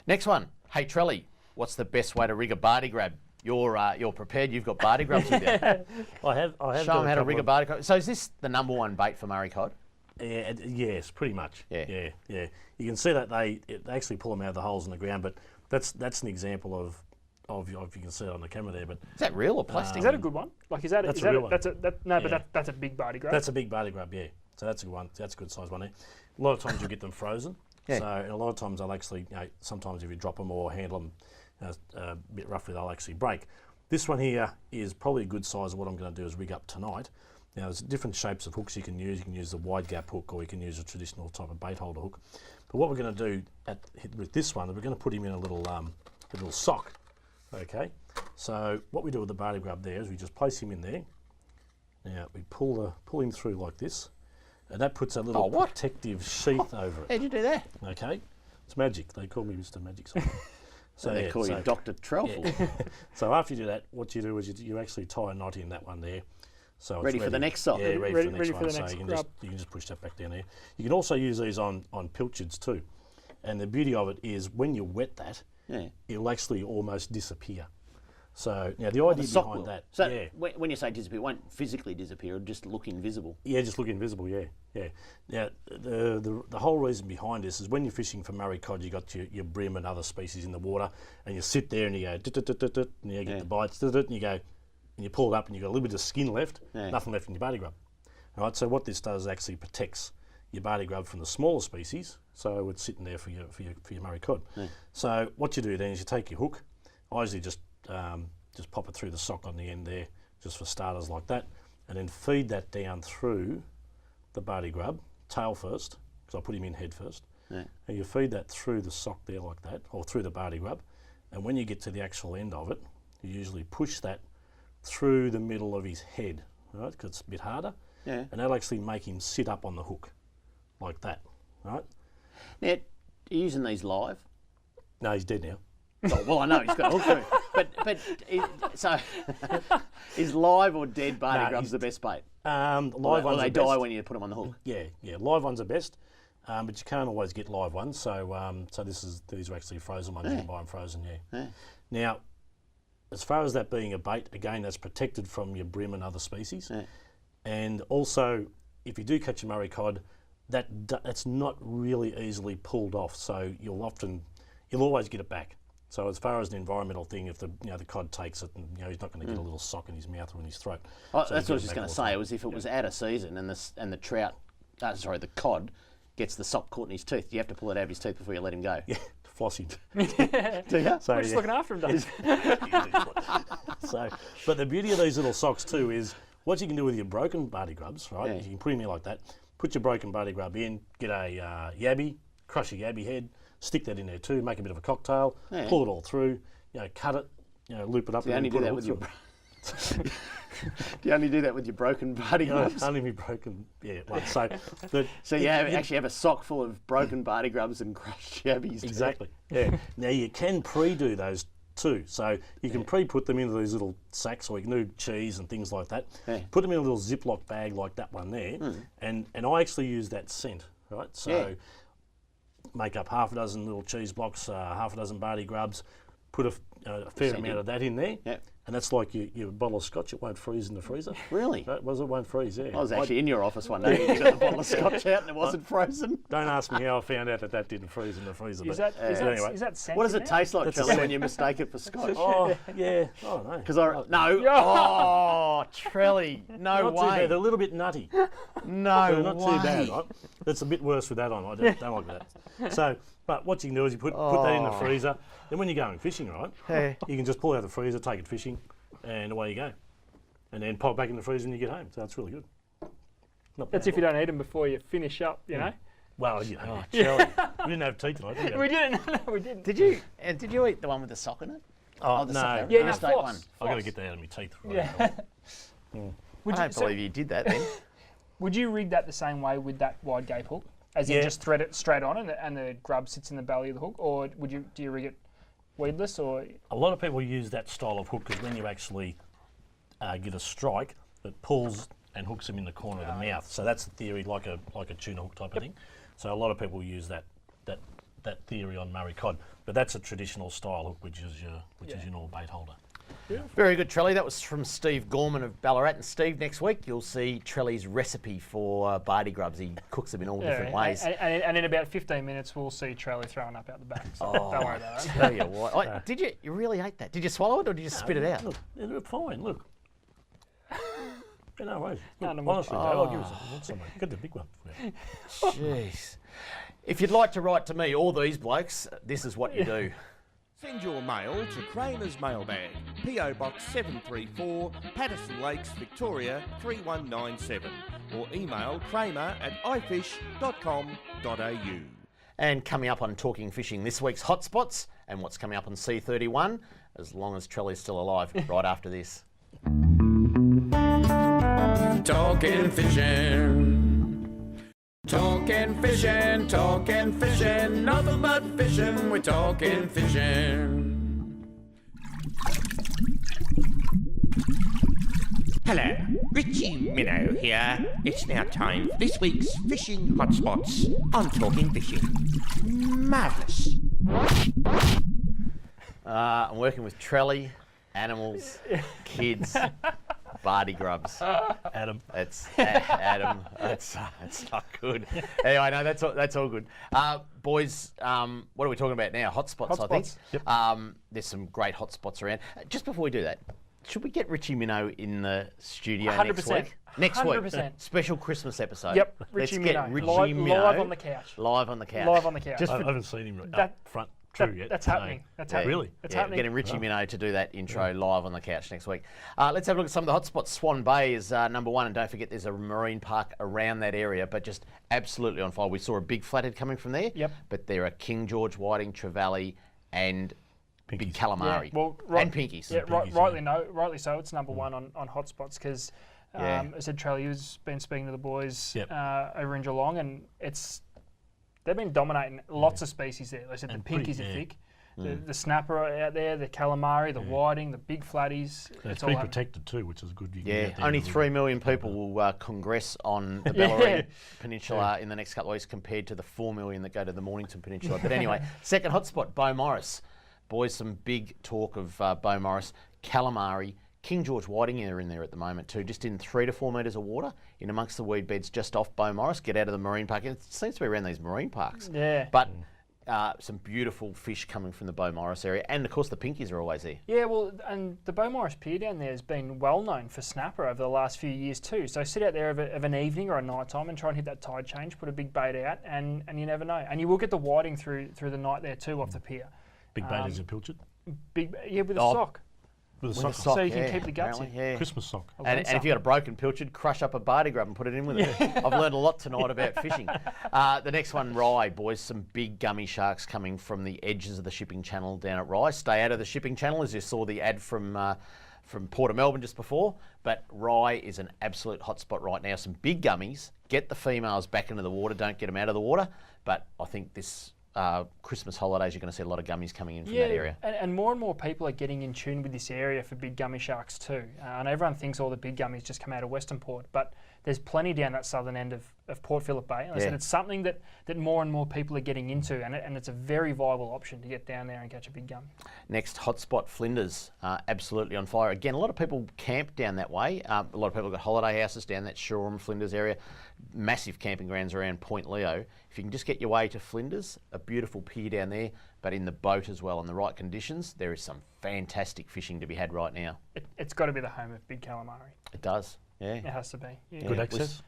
Next one. Hey Trelly, what's the best way to rig a Bardy grab? You're prepared. You've got Bardy grabs with you. I have Show got them how to couple rig a of- Bardy grab. So is this the number one bait for Murray cod? Yes, pretty much. Yeah. Yeah. You can see that they actually pull them out of the holes in the ground, but that's an example of you can see it on the camera there. But Is that real or plastic? Is that a good one? Like, is that That's is a that real one. that's a big Bardy grub. that's a big Bardy grub, yeah. So that's a good one. That's a good size one there. A lot of times you get them frozen. Yeah. So and a lot of times they'll actually, sometimes if you drop them or handle them a bit roughly, they'll actually break. This one here is probably a good size. What I'm going to do is rig up tonight. Now there's different shapes of hooks you can use. You can use the wide gap hook, or you can use a traditional type of bait holder hook. But what we're going to do with this one, we're going to put him in a little sock. Okay. So what we do with the Bardy grub there is we just place him in there. Now we pull him through like this, and that puts a little protective sheath over it. How'd you do that? Okay. It's magic. They call me Mr. Magic. So They call you Dr. Trelful. Yeah. So after you do that, what you do is you actually tie a knot in that one there. So it's Ready for the next sock. Yeah, ready for the next for one. the So next you can grub. just push that back down there. You can also use these on pilchards too. And the beauty of it is when you wet that, it'll actually almost disappear. So now the idea sock behind will. that, So yeah. when you say disappear, it won't physically disappear, it'll just look invisible. Yeah, just look invisible, yeah. Now, the whole reason behind this is when you're fishing for Murray cod, you got your brim and other species in the water, and you sit there and you go, and you get the bites, and you go, and you pull it up and you've got a little bit of skin left, nothing left in your Bardy grub. All right, so what this does is actually protects your Bardy grub from the smaller species, so it's sitting there for your Murray cod. So what you do then is you take your hook, I usually just pop it through the sock on the end there, just for starters like that, and then feed that down through the Bardy grub, tail first, because I put him in head first, and you feed that through the sock there like that, or through the Bardy grub, and when you get to the actual end of it, you usually push that through the middle of his head, right, because it's a bit harder, and that'll actually make him sit up on the hook, like that, right? Now, are you using these live? No, he's dead now. Oh, well, I know he's got a hook through, but so is live or dead Bardy grubs the best bait? Live Or ones they are die best. when you put them on the hook. Yeah, live ones are best, but you can't always get live ones. So, these are actually frozen ones. You can buy them frozen. Yeah. Now, as far as that being a bait, again, that's protected from your brim and other species, and also if you do catch a Murray cod, that's not really easily pulled off. So you'll always get it back. So as far as an environmental thing, if the cod takes it, and he's not going to get a little sock in his mouth or in his throat. Oh, So that's you what I was get just it going back to all the say. time. It was if it was out of season and the cod gets the sock caught in his tooth, you have to pull it out of his teeth before you let him go. Yeah, flossing. Do you? So, We're just looking after him, Dave. But the beauty of these little socks too is what you can do with your broken Bardy grubs, right? You can put him in like that, put your broken Bardy grub in, get a yabby, crush a yabby head, stick that in there too, make a bit of a cocktail, pull it all through, cut it, loop it up. Do you and only then do put that a with hook your? through Do you only do that with your broken Bardy it. grubs? Only be broken, one. So you actually have a sock full of broken Bardy grubs and crushed yabbies. Exactly. Yeah. Now you can pre-do those too. So you can pre-put them into these little sacks, or you can do cheese and things like that. Put them in a little Ziploc bag like that one there, and I actually use that scent, right? So make up half a dozen little cheese blocks, half a dozen Bardy grubs, put a fair amount of that in there, and that's like your bottle of scotch. It won't freeze in the freezer. Really? It won't freeze. Yeah. I was actually in your office one day and you got the bottle of scotch out and it wasn't frozen. Don't ask me how I found out that didn't freeze in the freezer. Is but that anyway. is that scent What does in it there? taste like, That's Charlie, a when you mistake it for scotch? Oh yeah, I don't know. Because oh, Trelly, no Not too way. bad. They're a little bit nutty. No They're not way. too bad, right? It's a bit worse with that on. I don't like that. So, but what you can do is you put that in the freezer. Then when you're going fishing, right, you can just pull it out of the freezer, take it fishing, and away you go. And then pop it back in the freezer when you get home. So that's really good. Not That's bad. if you don't eat them before you finish up, you know. Well, Charlie, we didn't have teeth tonight, did we? We didn't. No, we didn't. Did you eat the one with the sock in it? Oh, the no. sock. Yeah, the no, steak floss. one. I've got to get that out of my teeth. Right Yeah. I don't believe you did that then. Would you rig that the same way with that wide gape hook? As in just thread it straight on and the grub sits in the belly of the hook? Or do you rig it weedless? Or A lot of people use that style of hook because when you actually get a strike, it pulls and hooks them in the corner of the mouth. So that's the theory, like a tuna hook type of thing. So a lot of people use that theory on Murray cod, but that's a traditional style hook, which is your normal bait holder. Very good, Trelly. That was from Steve Gorman of Ballarat. And Steve, next week you'll see Trelly's recipe for Bardy grubs. He cooks them in all different ways. And in about 15 minutes, we'll see Trelly throwing up out the back. So don't worry about that. Tell you what. Did you? You really ate that? Did you swallow it or did you just spit it out? Look, they're fine. Look. No worries. No, Look, no, honestly, Dave, I'll give you some. Get the big one. Yeah. Jeez. If you'd like to write to me or these blokes, this is what you do. Send your mail to Kramer's Mailbag, P.O. Box 734, Patterson Lakes, Victoria 3197, or email kramer@ifish.com.au. And coming up on Talking Fishing, this week's hotspots and what's coming up on C31, as long as Trelly's still alive, right after this. Talking fishing. Talking fishing, nothing but fishing, we're talking fishing. Hello, Richie Minnow here. It's now time for this week's fishing hotspots on Talking Fishing. Marvellous. I'm working with Trelly, animals, kids, Bardy grubs. Adam. It's Adam. It's not good. Anyway, no, that's all good. Boys, what are we talking about now? Hotspots, I think. Yep. There's some great hotspots around. Just before we do that, should we get Richie Minnow in the studio 100%. next week? Next week, 100%. Special Christmas episode. Yep, Let's Richie get Minnow. Richie Minnow Live on the couch. Live on the couch. Live on the couch. Just I for haven't seen him That- up front. True yet. That's No. happening. That's happening. Really? It's Yeah, happening. getting Richie Minnow to do that intro live on the couch next week. Let's have a look at some of the hotspots. Swan Bay is number one, and don't forget there's a marine park around that area, but just absolutely on fire. We saw a big flathead coming from there, Yep. but there are King George whiting, trevally, and big calamari, Yeah, well, and pinkies. Yeah, pinkies, rightly so. It's number one on hotspots because, Yeah. as I said, Trelly's been speaking to the boys Yep. over in Geelong, and they've been dominating lots of species there. They said And the pinkies pretty- are yeah. thick. The snapper out there, the calamari, the whiting, the big flatties. It's all been happening. protected too, which is good. You can Yeah, get there only and look. 3 million people will congress on the Yeah. Bellarine Peninsula in the next couple of weeks compared to the 4 million that go to the Mornington Peninsula. But anyway, second hotspot, Beaumaris. Boys, some big talk of Beaumaris. Calamari, King George whiting are in there at the moment too, just in 3 to 4 metres of water in amongst the weed beds just off Beaumaris. Get out of the marine park. It seems to be around these marine parks. Yeah. But some beautiful fish coming from the Beaumaris area. And of course the pinkies are always there. Yeah, well, and the Beaumaris Pier down there has been well known for snapper over the last few years too. So sit out there of an evening or a night time and try and hit that tide change, put a big bait out, and you never know. And you will get the whiting through the night there too off the pier. Big bait is a pilchard. Big, yeah, with a Oh, sock. With a With a sock. sock, So you can yeah, keep the guts apparently, in. yeah. Christmas sock. And if you got a broken pilchard, crush up a Bardy grub and put it in with it. I've learned a lot tonight about fishing. The next one, Rye, boys. Some big gummy sharks coming from the edges of the shipping channel down at Rye. Stay out of the shipping channel, as you saw the ad from Port of Melbourne just before. But Rye is an absolute hotspot right now. Some big gummies. Get the females back into the water. Don't get them out of the water. But I think this Christmas holidays, you're going to see a lot of gummies coming in from that area. And more people are getting in tune with this area for big gummy sharks too. And everyone thinks all the big gummies just come out of Western Port, but there's plenty down that southern end of Port Phillip Bay. And I said it's something that more and more people are getting into, and it's a very viable option to get down there and catch a big gummy. Next hotspot, Flinders, absolutely on fire. Again, a lot of people camp down that way. A lot of people have got holiday houses down that Shoreham, Flinders area. Massive camping grounds around Point Leo. If you can just get your way to Flinders, a beautiful pier down there, but in the boat as well, in the right conditions, there is some fantastic fishing to be had right now. It's got to be the home of big calamari. It does, yeah. It has to be. Yeah. Good Yeah, access.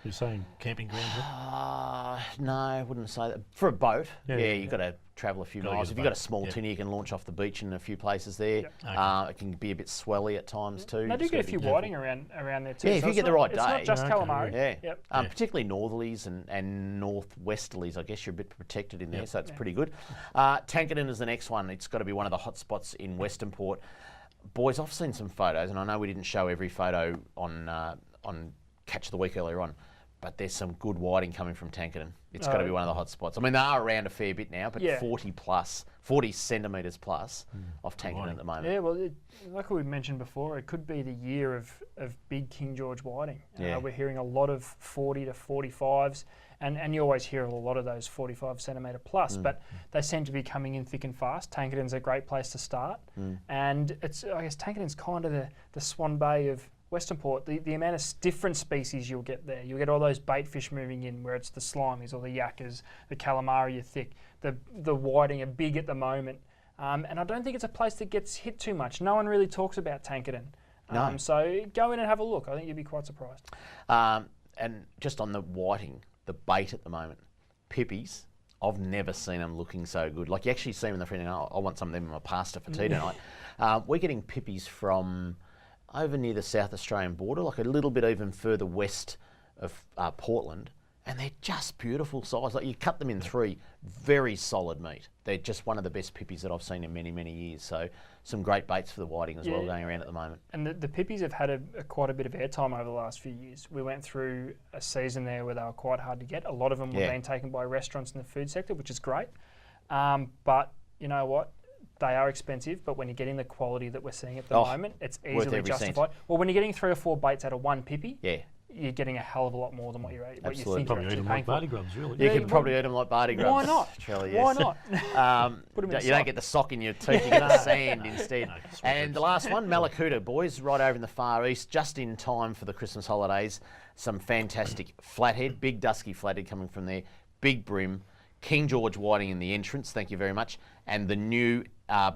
You're saying camping grounds? No, I wouldn't say that. For a boat, Yeah, you've got to travel a few Gotta miles. get If a you've got a boat. small Yep. tinny, you can launch off the beach in a few places there. Yep. It can be a bit swelly at times too. And they do Just get a gotta few be careful. whiting around there too. Yeah, if So you it's get the not- right It's day. not just Okay, calamari. Yeah, Yep. particularly northerlies and northwesterlies. I guess you're a bit protected in there, so it's Yeah. pretty good. Tankerton is the next one. It's got to be one of the hot spots in Western Port. Boys, I've seen some photos, and I know we didn't show every photo on Catch of the Week earlier on, but there's some good whiting coming from Tankerton. It's got to be one of the hot spots. I mean, they are around a fair bit now, but 40 centimetres plus off Tankerton at the moment. Yeah, well, like we mentioned before, it could be the year of big King George whiting. We're hearing a lot of 40 to 45s, and you always hear a lot of those 45 centimetre plus, but they seem to be coming in thick and fast. Tankerton's a great place to start, and I guess Tankerton's kind of the Swan Bay of Western Port. The amount of different species you'll get there. You'll get all those bait fish moving in, where it's the slimies or the yakkers, the calamari are thick, the whiting are big at the moment. And I don't think it's a place that gets hit too much. No one really talks about Tankerton. No. So go in and have a look. I think you'd be quite surprised. And just on the whiting, the bait at the moment, pippies, I've never seen them looking so good. Like you actually see them in the fridge and I want some of them in my pasta for tea tonight. We're getting pippies from over near the South Australian border, like a little bit even further west of Portland, and they're just beautiful size. Like you cut them in 3, very solid meat. They're just one of the best pippies that I've seen in many, many years. So some great baits for the whiting as well going around at the moment. And the pippies have had quite a bit of airtime over the last few years. We went through a season there where they were quite hard to get. A lot of them were being taken by restaurants in the food sector, which is great. But you know what? They are expensive, but when you're getting the quality that we're seeing at the moment, it's easily justified. Well, when you're getting 3 or 4 baits out of one pippy, you're getting a hell of a lot more than what you think Probably you're eat actually them paying like for. Bardy grubs, really. You can probably eat them like Bardy grubs. Why not? Charlie, Why not? Put them in you don't get the sock in your teeth, you get the sand instead. And the last one, Malakuta, boys, right over in the far east, just in time for the Christmas holidays. Some fantastic flathead, big dusky flathead coming from there, big brim, King George whiting in the entrance, thank you very much. And the new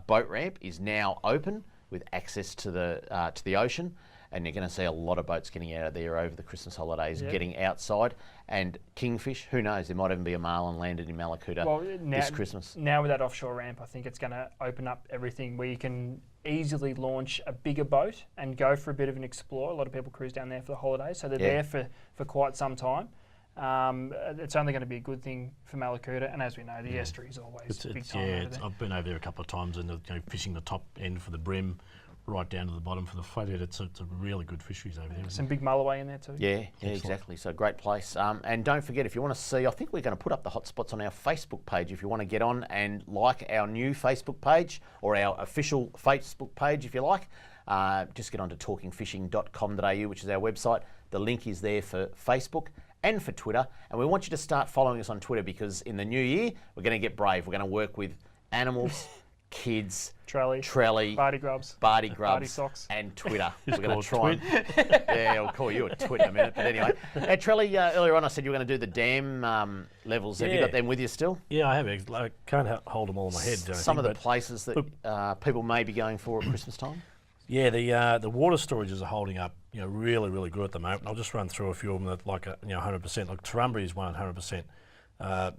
boat ramp is now open with access to the ocean. And you're going to see a lot of boats getting out of there over the Christmas holidays, getting outside. And kingfish, who knows, there might even be a marlin landed in Malakuta this Christmas. Now with that offshore ramp, I think it's going to open up everything where you can easily launch a bigger boat and go for a bit of an explore. A lot of people cruise down there for the holidays, so they're there for quite some time. It's only going to be a good thing for Malakuta, and as we know, the estuary is always big time over there. I've been over there a couple of times and fishing the top end for the brim, right down to the bottom for the flathead. It's a really good fisheries over there. Some big mulloway in there too. Yeah, exactly. So great place. And don't forget, if you want to see, I think we're going to put up the hotspots on our Facebook page. If you want to get on and like our new Facebook page or our official Facebook page, if you like, just get on to talkingfishing.com.au, which is our website. The link is there for Facebook and for Twitter. And we want you to start following us on Twitter because in the new year, we're going to get brave. We're going to work with animals, kids, Trelly, Bardy grubs, Bardy socks, and Twitter. We're going to try and we'll call you a twit in a minute. But anyway, Trelly, earlier on I said you were going to do the dam levels. Have you got them with you still? Yeah, I have. I can't hold them all in my head. Some of the places that people may be going for at Christmas time. Yeah, the water storages are holding up, really, really good at the moment. I'll just run through a few of them that 100%. Like Turrumbry is 100%.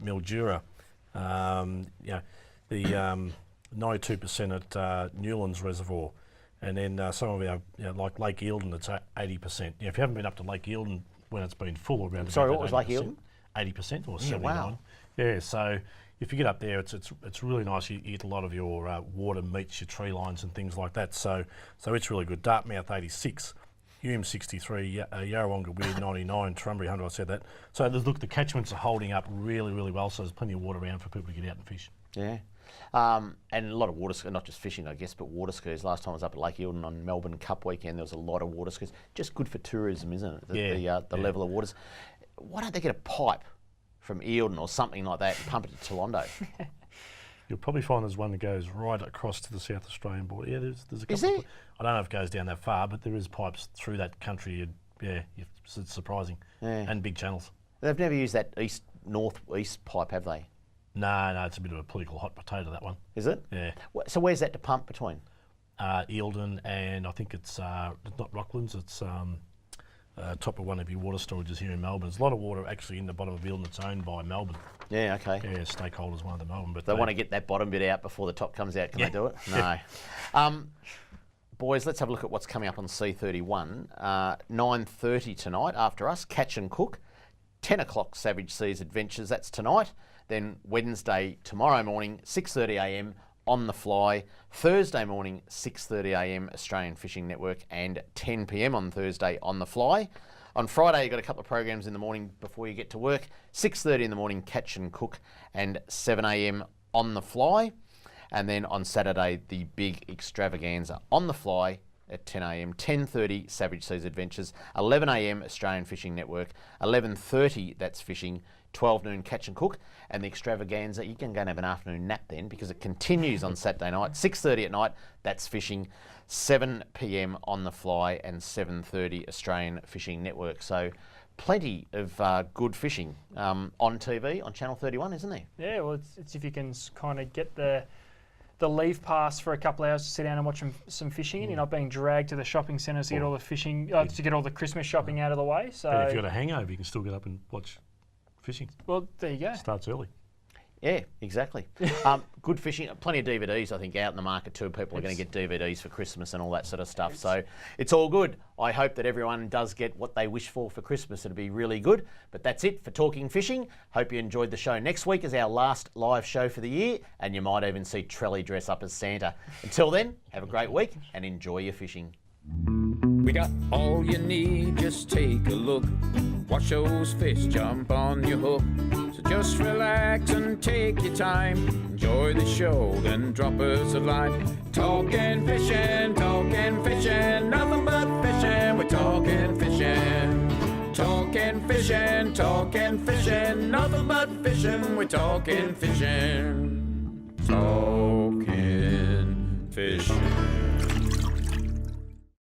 Mildura, the 92% at Newlands Reservoir, and then some of our like Lake Eildon, it's 80%. If you haven't been up to Lake Eildon when it's been full, around sorry, what was Lake Eildon? 80% or 79. Wow. Yeah, so if you get up there, it's really nice. You get a lot of your water meets your tree lines and things like that. So it's really good. Dartmouth 86, Hume 63, Yarrawonga Weir 99, Turrumbry 100. I said that. So look, the catchments are holding up really, really well. So there's plenty of water around for people to get out and fish. Yeah. And a lot of water skiers, not just fishing, I guess, but water skiers. Last time I was up at Lake Eildon on Melbourne Cup weekend, there was a lot of water skiers. Just good for tourism, isn't it? The level of waters. Why don't they get a pipe from Eildon or something like that and pump it to Tolondo? You'll probably find there's one that goes right across to the South Australian border. Yeah, there's a couple. Is there? I don't know if it goes down that far, but there is pipes through that country. It's surprising. Yeah. And big channels. They've never used that north-east pipe, have they? No, it's a bit of a political hot potato, that one. Is it? Yeah. So where's that to pump between? Eildon and I think it's not Rocklands, it's top of one of your water storages here in Melbourne. There's a lot of water actually in the bottom of Eildon that's owned by Melbourne. Yeah, okay. Yeah, stakeholders, one of the Melbourne. But they want to get that bottom bit out before the top comes out. Can they do it? No. Boys, let's have a look at what's coming up on C31. 9:30 tonight after us, Catch and Cook. 10 o'clock Savage Seas Adventures, that's tonight. Then Wednesday, tomorrow morning, 6:30 a.m, On the Fly. Thursday morning, 6:30am, Australian Fishing Network, and 10pm on Thursday, On the Fly. On Friday, you've got a couple of programs in the morning before you get to work. 6:30 in the morning, Catch and Cook, and 7am, On the Fly. And then on Saturday, the big extravaganza, On the Fly, at 10am, 10:30 Savage Seas Adventures, 11am Australian Fishing Network, 11:30 That's Fishing, 12 noon Catch and Cook, and the extravaganza, you can go and have an afternoon nap then because it continues on Saturday night, 6:30 at night, That's Fishing, 7pm On the Fly, and 7:30 Australian Fishing Network. So plenty of good fishing on TV on Channel 31, isn't there? Yeah, well, it's if you can kind of get the leave pass for a couple of hours to sit down and watch some fishing, and you're not being dragged to the shopping centres to get all the fishing, to get all the Christmas shopping out of the way. So, But if you've got a hangover, you can still get up and watch fishing. well, there you go. Starts early. Yeah, exactly. Good fishing, plenty of DVDs, I think, out in the market too. People are going to get DVDs for Christmas and all that sort of stuff. So it's all good. I hope that everyone does get what they wish for Christmas. It'll be really good. But that's it for Talking Fishing. Hope you enjoyed the show. Next week is our last live show for the year, and you might even see Trelly dress up as Santa. Until then, have a great week and enjoy your fishing. We got all you need, just take a look. Watch those fish jump on your hook. So just relax and take your time. Enjoy the show, then drop us a line. Talking fishing, nothing but fishing. We're talking fishing. Talking fishing, nothing but fishing. We're talking fishing. Talking fishing.